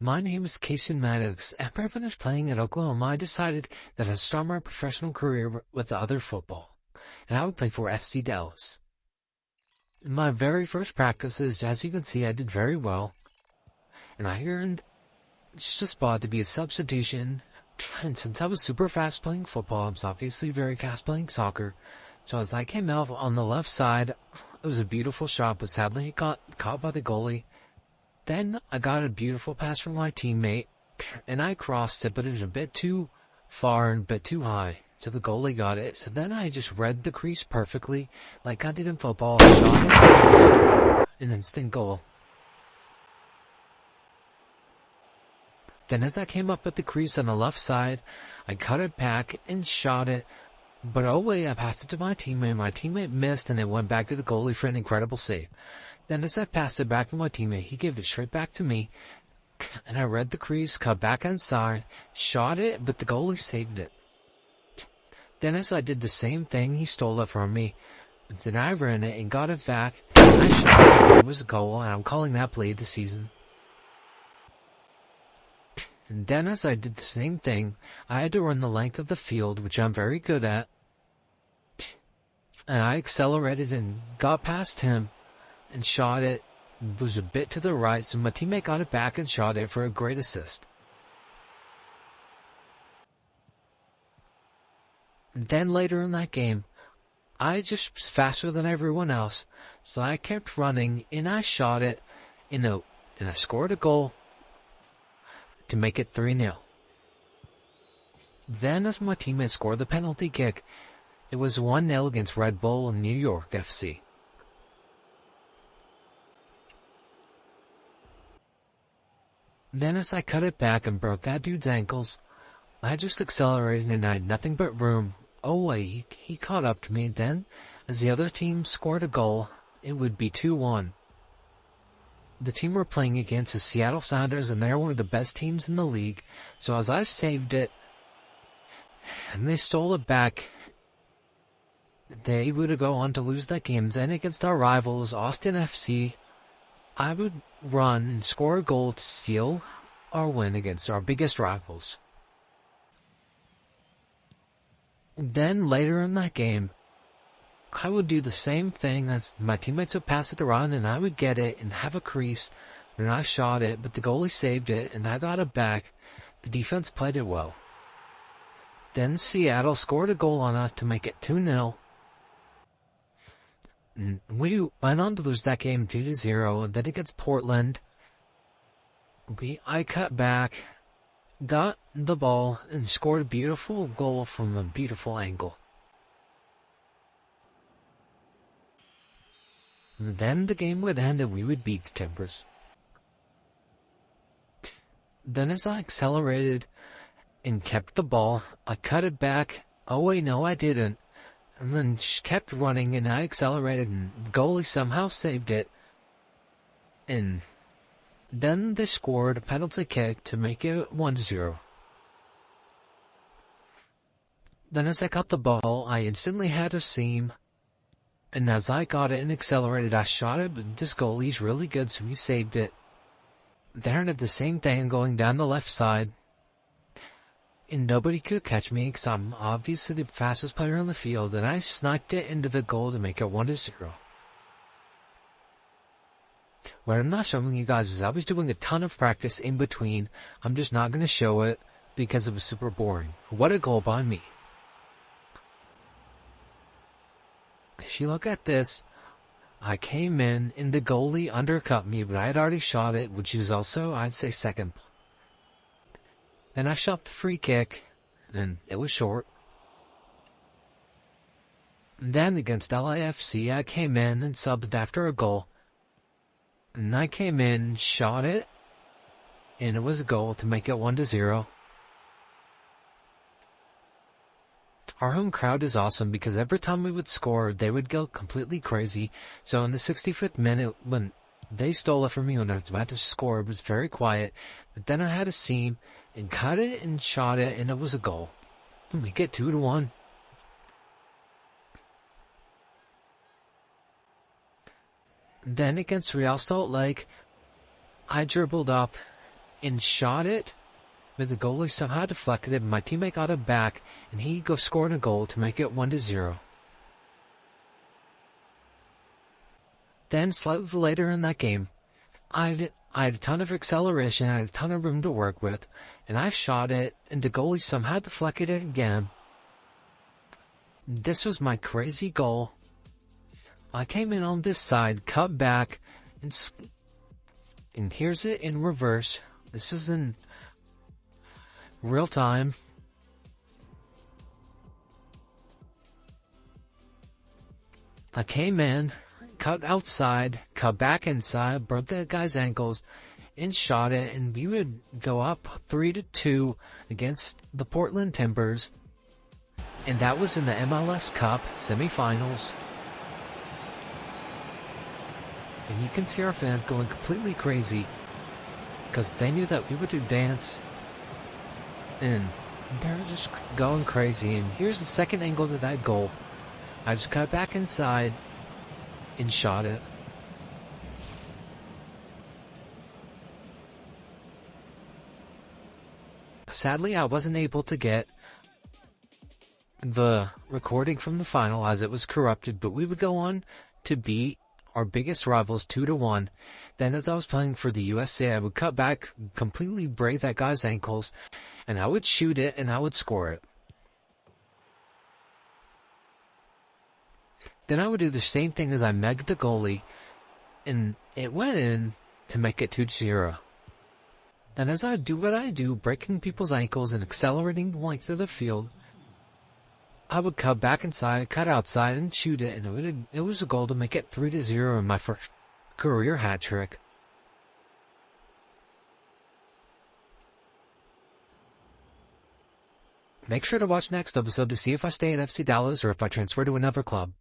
My name is Kason Maddox. After I finished playing at Oklahoma, I decided that I'd start my professional career with other football, and I would play for FC Dallas. In my very first practices, as you can see, I did very well, and I earned just a spot to be a substitution. And since I was super fast playing football, I was obviously very fast playing soccer. So as I came out on the left side, it was a beautiful shot, but sadly it got caught by the goalie. Then I got a beautiful pass from my teammate, and I crossed it, but it was a bit too far and a bit too high, so the goalie got it. So then I just read the crease perfectly, like I did in football, shot it, and it was an instant goal. Then as I came up at the crease on the left side, I cut it back and shot it, but oh wait, I passed it to my teammate. My teammate missed, and it went back to the goalie for an incredible save. Then as I passed it back to my teammate, he gave it straight back to me, and I read the crease, cut back inside, shot it, but the goalie saved it. Then as I did the same thing, he stole it from me. Then I ran it and got it back, and I shot it, and it was a goal, and I'm calling that play of the season. And then as I did the same thing, I had to run the length of the field, which I'm very good at, and I accelerated and got past him and shot it. It was a bit to the right, so my teammate got it back and shot it for a great assist. And then later in that game, I just was faster than everyone else, so I kept running and I shot it, and I scored a goal to make it 3-0. Then as my teammate scored the penalty kick, it was 1-0 against Red Bull and New York FC. Then as I cut it back and broke that dude's ankles, I just accelerated and I had nothing but room. Oh wait, he caught up to me. Then, as the other team scored a goal, it would be 2-1. The team we're playing against is Seattle Sounders, and they're one of the best teams in the league. So as I saved it, and they stole it back, they would go on to lose that game. Then against our rivals, Austin FC, I would run and score a goal to seal our win against our biggest rivals. Then later in that game, I would do the same thing as my teammates would pass it around, and I would get it and have a crease, and I shot it, but the goalie saved it, and I got it back. The defense played it well. Then Seattle scored a goal on us to make it 2-0. And we went on to lose that game 2-0, and then against Portland, I cut back, got the ball, and scored a beautiful goal from a beautiful angle. And then the game would end and we would beat the Timbers. Then as I accelerated and kept the ball, I cut it back. Oh wait, no I didn't. And then kept running and I accelerated and the goalie somehow saved it. And then they scored a penalty kick to make it 1-0. Then as I got the ball, I instantly had a seam. And as I got it and accelerated, I shot it, but this goalie's really good, so he saved it. Then I did the same thing going down the left side. And nobody could catch me, because I'm obviously the fastest player on the field, and I sniped it into the goal to make it 1-0. What I'm not showing you guys is I was doing a ton of practice in between. I'm just not going to show it, because it was super boring. What a goal by me. If you look at this, I came in and the goalie undercut me, but I had already shot it, which is also, I'd say, second. Then I shot the free kick, and it was short. And then against LAFC, I came in and subbed after a goal. And I came in, shot it, and it was a goal to make it 1-0. Our home crowd is awesome because every time we would score, they would go completely crazy. So in the 65th minute, when they stole it from me when I was about to score, it was very quiet. But then I had a seam and cut it and shot it, and it was a goal. And we get 2-1. Then against Real Salt Lake, I dribbled up and shot it, but the goalie somehow deflected it, and my teammate got it back, and he scored a goal to make it 1-0. Then, slightly later in that game, I had a ton of acceleration, I had a ton of room to work with, and I shot it, and the goalie somehow deflected it again. This was my crazy goal. I came in on this side, cut back, and here's it in reverse. This is in real time. I came in, cut outside, cut back inside, broke that guy's ankles, and shot it, and we would go up 3-2 against the Portland Timbers, and that was in the MLS Cup semifinals. And you can see our fans going completely crazy, because they knew that we would advance, and they were just going crazy. And here's the second angle to that goal. I just cut back inside and shot it. Sadly, I wasn't able to get the recording from the final as it was corrupted, but we would go on to beat our biggest rivals 2-1. Then as I was playing for the USA, I would cut back, completely break that guy's ankles, and I would shoot it and I would score it. Then I would do the same thing as I megged the goalie, and it went in to make it 2-0. Then as I do what I do, breaking people's ankles and accelerating the length of the field, I would cut back inside, cut outside, and shoot it, and it was a goal to make it 3-0 in my first career hat trick. Make sure to watch next episode to see if I stay at FC Dallas or if I transfer to another club.